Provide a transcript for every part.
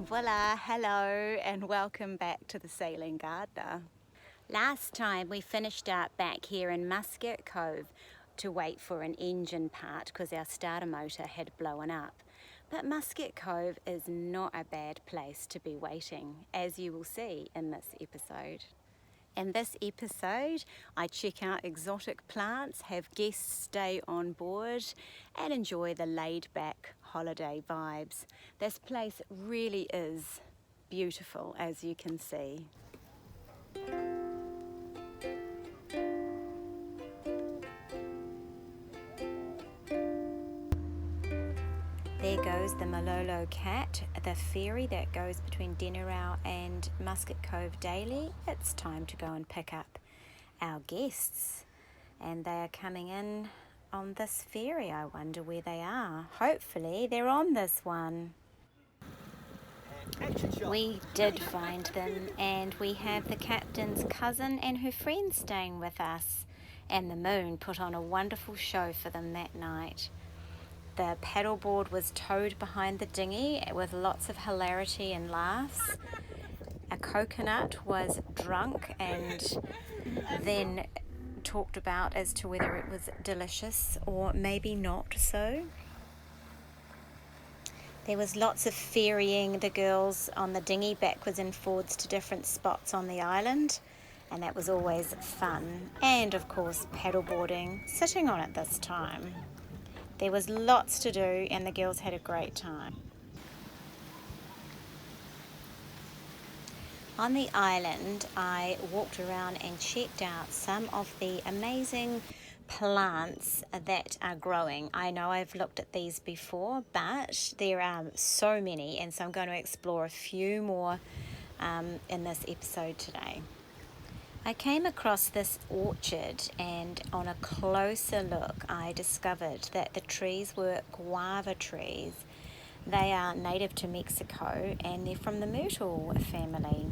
Voila, hello and welcome back to the Sailing Gardener. Last time we finished up back here in Musket Cove to wait for an engine part because our starter motor had blown up. But Musket Cove is not a bad place to be waiting, as you will see in this episode. In this episode, I check out exotic plants, have guests stay on board, and enjoy the laid-back holiday vibes. This place really is beautiful, as you can see. There goes the Malolo Cat, the ferry that goes between Denarau and Musket Cove daily. It's time to go and pick up our guests, and they are coming in on this ferry. I wonder where they are. Hopefully they're on this one. We did find them, and we have the captain's cousin and her friend staying with us, and the moon put on a wonderful show for them that night. The paddleboard was towed behind the dinghy with lots of hilarity and laughs. A coconut was drunk and then talked about as to whether it was delicious or maybe not so. There was lots of ferrying the girls on the dinghy backwards and forwards to different spots on the island, and that was always fun. And of course paddleboarding, sitting on it this time. There was lots to do and the girls had a great time. On the island, I walked around and checked out some of the amazing plants that are growing. I know I've looked at these before, but there are so many, and so I'm going to explore a few more in this episode today. I came across this orchard, and on a closer look I discovered that the trees were guava trees. They are native to Mexico and they're from the myrtle family.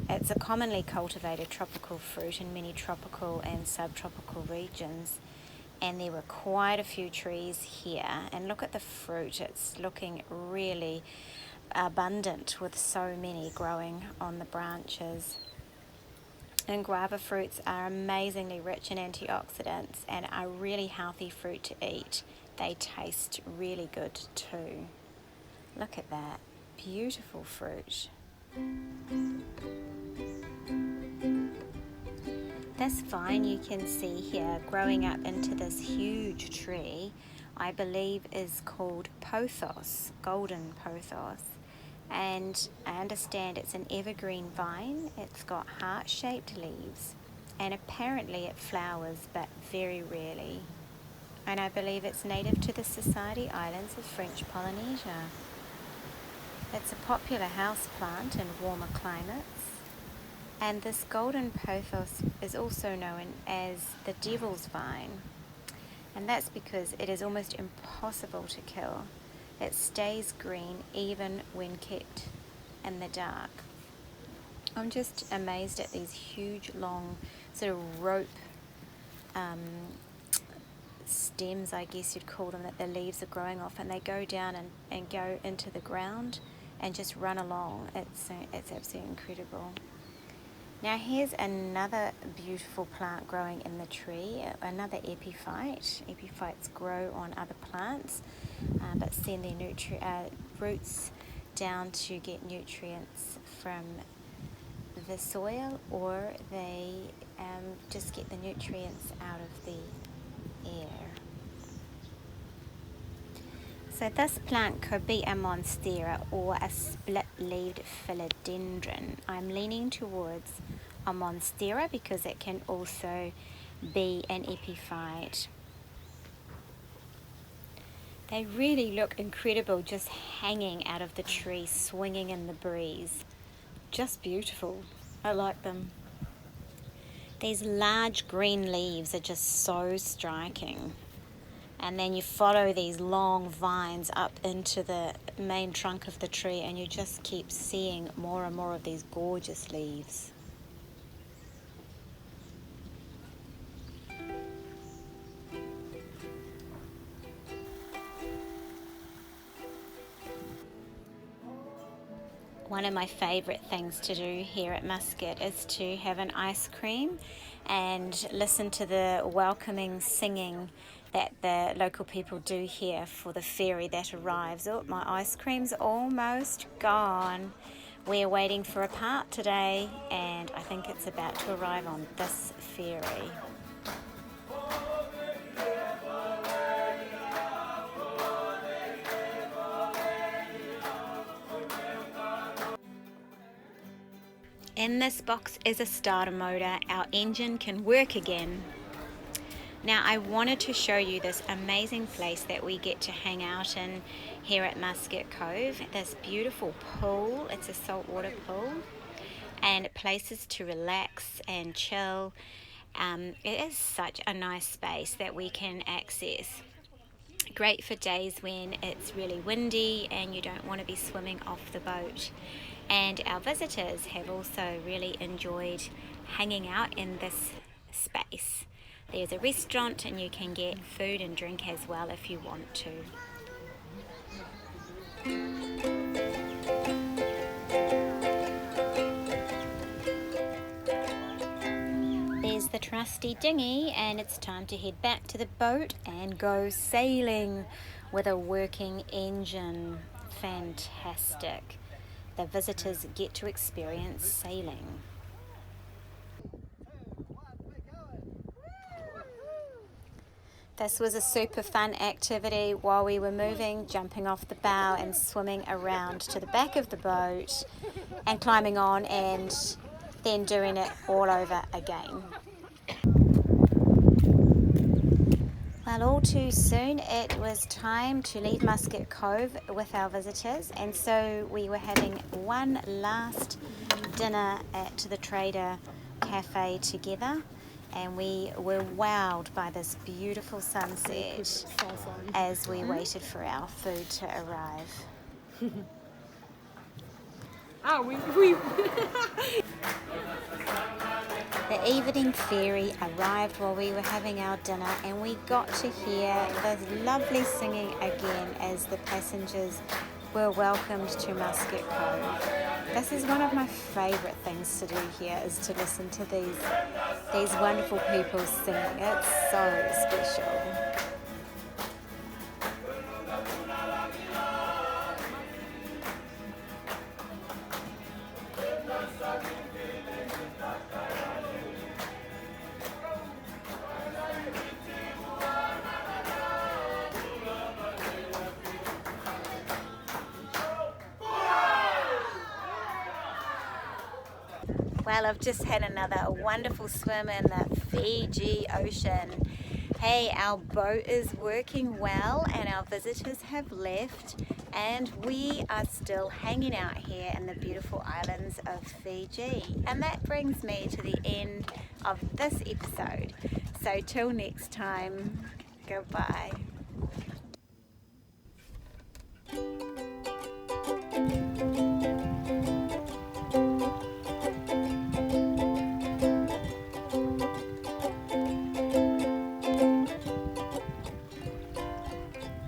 It's a commonly cultivated tropical fruit in many tropical and subtropical regions, and there were quite a few trees here, and look at the fruit. It's looking really abundant with so many growing on the branches. And guava fruits are amazingly rich in antioxidants and are really healthy fruit to eat. They taste really good too. Look at that, beautiful fruit. This vine you can see here growing up into this huge tree, I believe is called pothos, golden pothos. And I understand it's an evergreen vine. It's got heart-shaped leaves, and apparently it flowers, but very rarely. And I believe it's native to the Society Islands of French Polynesia. It's a popular house plant in warmer climates. And this golden pothos is also known as the devil's vine. And that's because it is almost impossible to kill. It stays green even when kept in the dark. I'm just amazed at these huge, long, sort of rope stems, I guess you'd call them, that the leaves are growing off, and they go down and go into the ground and just run along. It's absolutely incredible. Now here's another beautiful plant growing in the tree, another epiphyte. Epiphytes grow on other plants, but send their roots down to get nutrients from the soil, or they just get the nutrients out of the air. So this plant could be a monstera or a split-leaved philodendron. I'm leaning towards a monstera because it can also be an epiphyte. They really look incredible, just hanging out of the tree, swinging in the breeze. Just beautiful. I like them. These large green leaves are just so striking. And then you follow these long vines up into the main trunk of the tree, and you just keep seeing more and more of these gorgeous leaves. One of my favourite things to do here at Musket is to have an ice cream and listen to the welcoming singing that the local people do here for the ferry that arrives. Oh, my ice cream's almost gone. We're waiting for a part today, and I think it's about to arrive on this ferry. In this box is a starter motor. Our engine can work again. Now I wanted to show you this amazing place that we get to hang out in here at Musket Cove. This beautiful pool, it's a saltwater pool, and places to relax and chill. It is such a nice space that we can access. Great for days when it's really windy and you don't want to be swimming off the boat. And our visitors have also really enjoyed hanging out in this space. There's a restaurant and you can get food and drink as well if you want to. There's the trusty dinghy, and it's time to head back to the boat and go sailing with a working engine. Fantastic. The visitors get to experience sailing. This was a super fun activity while we were moving, jumping off the bow and swimming around to the back of the boat and climbing on and then doing it all over again. Well, all too soon it was time to leave Musket Cove with our visitors, and so we were having one last dinner at the Trader Cafe together, and we were wowed by this beautiful sunset as we waited for our food to arrive. The evening ferry arrived while we were having our dinner, and we got to hear the lovely singing again as the passengers were welcomed to Musket Cove. This is one of my favourite things to do here, is to listen to these wonderful people singing. It's so special. Well, I've just had another wonderful swim in the Fiji Ocean. Hey, our boat is working well and our visitors have left, and we are still hanging out here in the beautiful islands of Fiji. And that brings me to the end of this episode. So till next time, goodbye.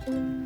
Thank you.